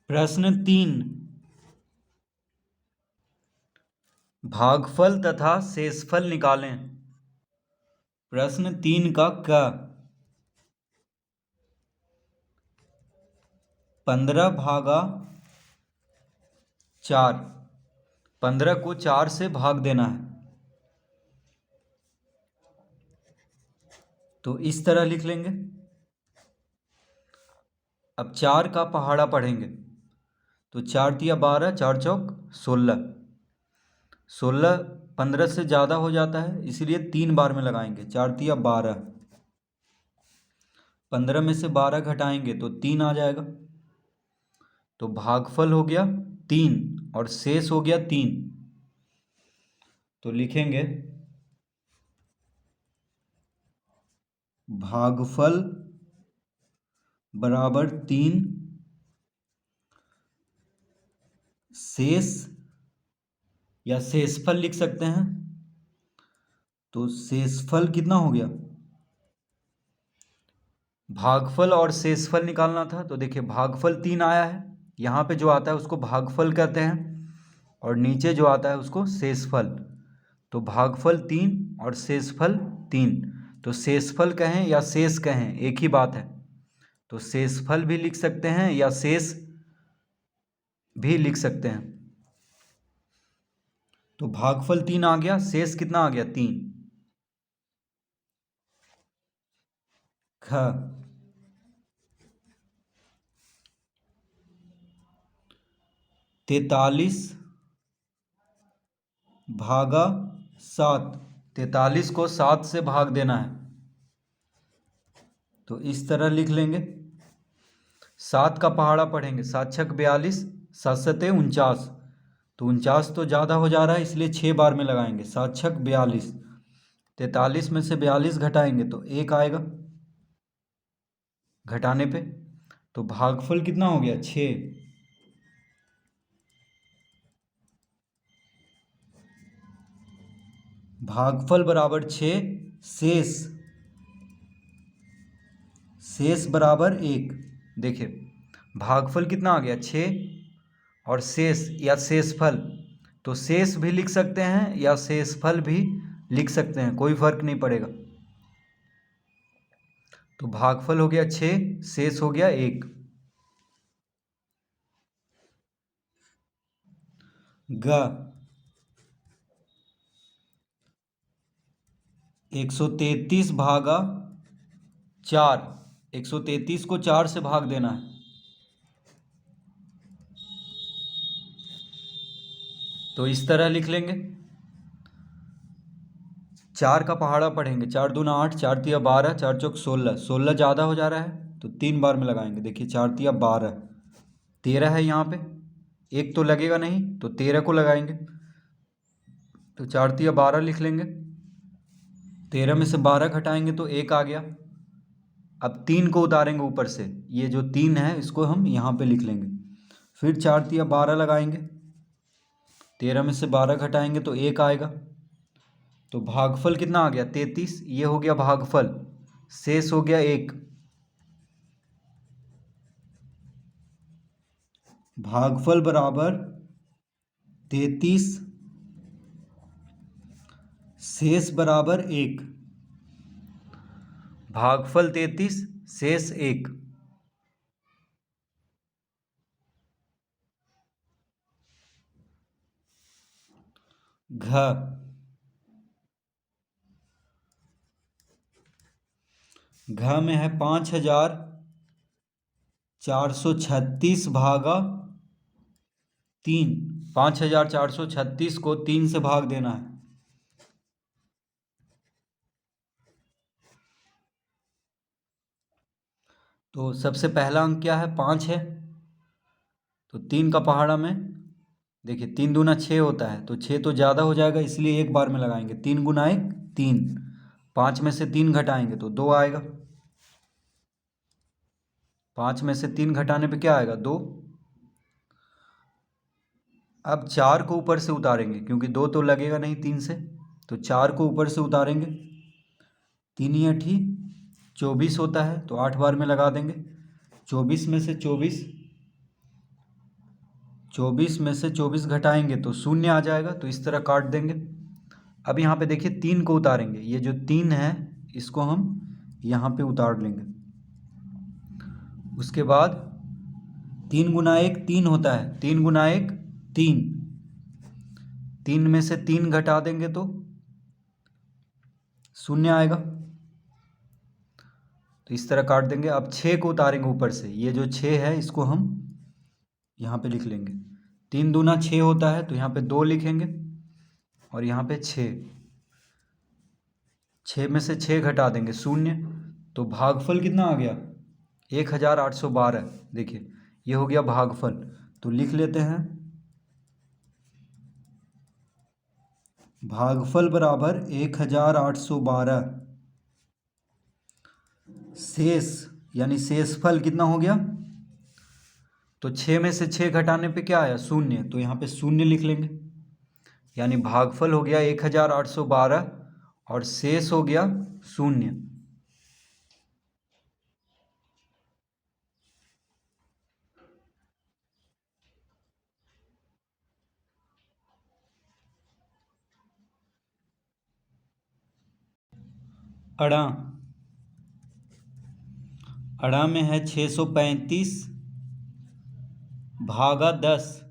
प्रश्न 3, भागफल तथा शेषफल निकालें। प्रश्न 3 का क 15 भागा 4, 15 को 4 से भाग देना है। तो इस तरह लिख लेंगे। अब 4 का पहाड़ा पढ़ेंगे। तो 4 तिया 12, 4 चौक 16, 16 15 से ज़्यादा हो जाता है, इसलिए 3 बार में लगाएंगे। 4 तिया 12, 15 में से 12 घटाएंगे तो 3 आ जाएगा। तो भागफल हो गया 3 और शेष हो गया 3। तो लिखेंगे भागफल बराबर 3, शेष या शेषफल लिख सकते हैं। तो शेषफल कितना हो गया, भागफल और शेषफल निकालना था। तो देखिए भागफल 3 आया है, यहाँ पे जो आता है उसको भागफल कहते हैं और नीचे जो आता है उसको शेषफल। तो भागफल 3 और शेषफल 3। तो शेषफल कहें या शेष कहें एक ही बात है। तो शेषफल भी लिख सकते हैं या शेष भी लिख सकते हैं। तो भागफल 3 आ गया, शेष कितना आ गया 3। ख 43 भागा 7, 43 को 7 से भाग देना है। तो इस तरह लिख लेंगे। 7 का पहाड़ा पढ़ेंगे। 7 छक 42, 7 सते 49। तो 49 तो ज़्यादा हो जा रहा है, इसलिए 6 बार में लगाएंगे। 7 छक 42, 43 में से 42 घटाएंगे तो 1 आएगा घटाने पे। तो भागफल कितना हो गया 6। भागफल बराबर 6, शेष शेष बराबर 1। देखिए भागफल कितना आ गया 6 और शेष या शेषफल, तो शेष भी लिख सकते हैं या शेषफल भी लिख सकते हैं, कोई फर्क नहीं पड़ेगा। तो भागफल हो गया 6, शेष हो गया 1। ग 133 भागा 4, 133 को 4 से भाग देना है। तो इस तरह लिख लेंगे। 4 का पहाड़ा पढ़ेंगे। 4 दूना 8, 4 तिया 12, 4 चौक 16, 16 ज़्यादा हो जा रहा है तो 3 बार में लगाएंगे। देखिए 4 तिया 12, 13 है यहाँ पे, एक तो लगेगा नहीं तो 13 को लगाएंगे। तो 4 तिया 12 लिख लेंगे। 13 में से 12 घटाएंगे तो 1 आ गया। अब 3 को उतारेंगे ऊपर से, ये जो 3 है इसको हम यहाँ पे लिख लेंगे। फिर 4 तिया 12 लगाएंगे। 13 में से 12 घटाएंगे तो 1 आएगा। तो भागफल कितना आ गया 33, ये हो गया भागफल, शेष हो गया 1। भागफल बराबर 33, शेष बराबर 1। भागफल 33, शेष 1। घ में है 5436 भागा 3, 5436 को 3 से भाग देना है। तो सबसे पहला अंक क्या है 5 है। तो 3 का पहाड़ा में देखिए 3 दूना 6 होता है, तो 6 तो ज़्यादा हो जाएगा इसलिए 1 बार में लगाएंगे। 3 गुना 1 3, 5 में से 3 घटाएंगे तो 2 आएगा। 5 में से 3 घटाने पे क्या आएगा 2। अब 4 को ऊपर से उतारेंगे क्योंकि 2 तो लगेगा नहीं 3 से, तो 4 को ऊपर से उतारेंगे। 3 8 24 होता है तो 8 बार में लगा देंगे। 24 में से 24 24 में से 24 घटाएंगे तो शून्य आ जाएगा, तो इस तरह काट देंगे। अब यहाँ पे देखिए 3 को उतारेंगे, ये जो 3 है इसको हम यहाँ पे उतार लेंगे। उसके बाद 3 गुना 1 3 होता है, 3 गुना 1 3, 3 में से 3 घटा देंगे तो शून्य आएगा, तो इस तरह काट देंगे। अब 6 को उतारेंगे ऊपर से, ये जो 6 है इसको हम यहाँ पे लिख लेंगे। 3 दूना 6 होता है, तो यहाँ पे 2 लिखेंगे और यहाँ पे 6, 6 में से 6 घटा देंगे शून्य, तो भागफल कितना आ गया 1812। देखिए ये हो गया भागफल, तो लिख लेते हैं भागफल बराबर 1812। शेष यानी शेषफल कितना हो गया, तो 6 में से 6 घटाने पे क्या आया शून्य, तो यहाँ पे शून्य लिख लेंगे। यानी भागफल हो गया 1812 और शेष हो गया शून्य। अड़ा, अड़ा में है 635 भागा 10,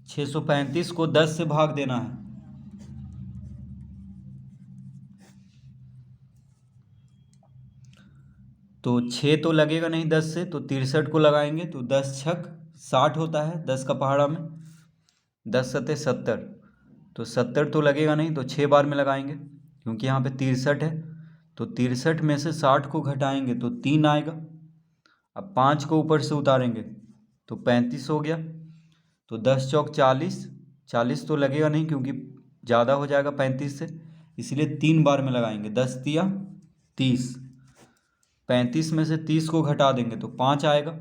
635 को 10 से भाग देना है, तो 6 तो लगेगा नहीं 10 से, तो 63 को लगाएंगे, तो 10 छक 60 होता है 10 का पहाड़ा में, 10 सत्ते 70, तो 70 तो लगेगा नहीं, तो 6 बार में लगाएंगे क्योंकि यहाँ पे 63 है, तो 63 में से 60 को घटाएंगे तो 3 आएगा। अब 5 को ऊपर से उतारेंगे तो 35 हो गया, तो 10 चौक 40, 40 तो लगेगा नहीं क्योंकि ज़्यादा हो जाएगा 35 से, इसलिए 3 बार में लगाएंगे। 10 तिया 30, 35 में से 30 को घटा देंगे तो 5 आएगा,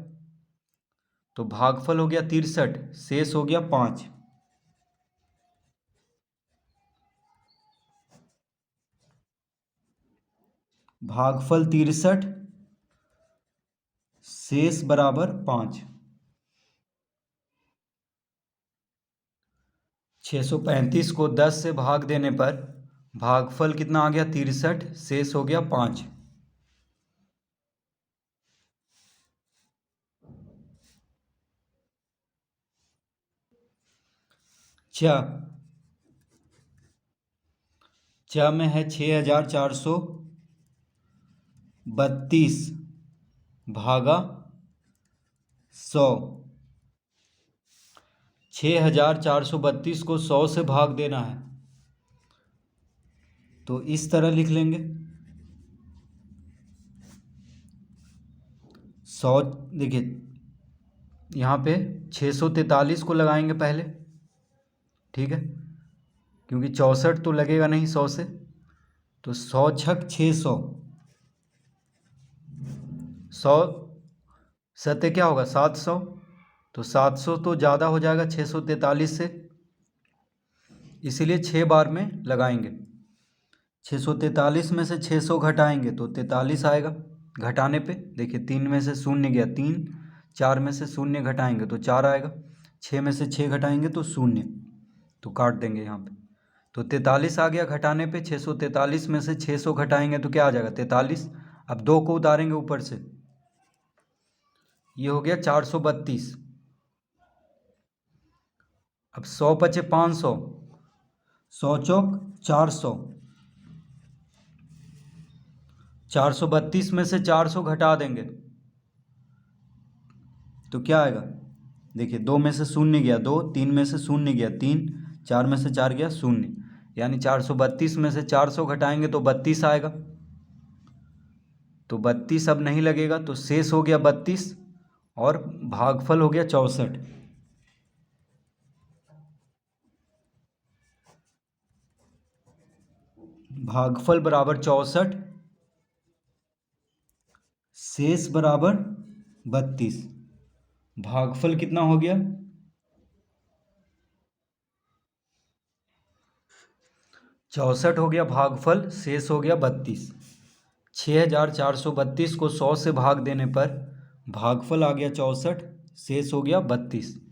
तो भागफल हो गया 63, शेष हो गया 5। भागफल 63, शेष बराबर 5। 635 को 10 से भाग देने पर भागफल कितना आ गया 63, शेष हो गया 5। च में है 6432 भागा 100, 6432 को 100 से भाग देना है, तो इस तरह लिख लेंगे। 100 देखिए यहाँ पे 643 को लगाएंगे पहले, ठीक है, क्योंकि 64 तो लगेगा नहीं 100 से, तो 100 छक 600, 100 सत्ते क्या होगा 700, तो 700 तो ज़्यादा हो जाएगा 643 से, इसीलिए 6 बार में लगाएंगे। 643 में से 600 घटाएंगे तो 43 आएगा, घटाने पे देखिए 3 में से शून्य गया 3, 4 में से शून्य घटाएंगे तो 4 आएगा, 6 में से 6 घटाएंगे तो शून्य, तो काट देंगे यहाँ पे, तो 43 आ गया घटाने पे। 643 में से 600 घटाएंगे तो क्या आ जाएगा 43। अब 2 को उतारेंगे ऊपर से, ये हो गया 432। अब 100 बचे 500, 100 चौक 400, 432 में से 400 घटा देंगे तो क्या आएगा, देखिए 2 में से शून्य गया 2, 3 में से शून्य गया 3, 4 में से 4 गया शून्य, यानी 432 में से 400 घटाएंगे तो 32 आएगा, तो 32 अब नहीं लगेगा, तो शेष हो गया 32 और भागफल हो गया 64। भागफल बराबर 64, शेष बराबर 32। भागफल कितना हो गया 64 हो गया भागफल, शेष हो गया 32। 6432 को 100 से भाग देने पर भागफल आ गया 64, शेष हो गया 32।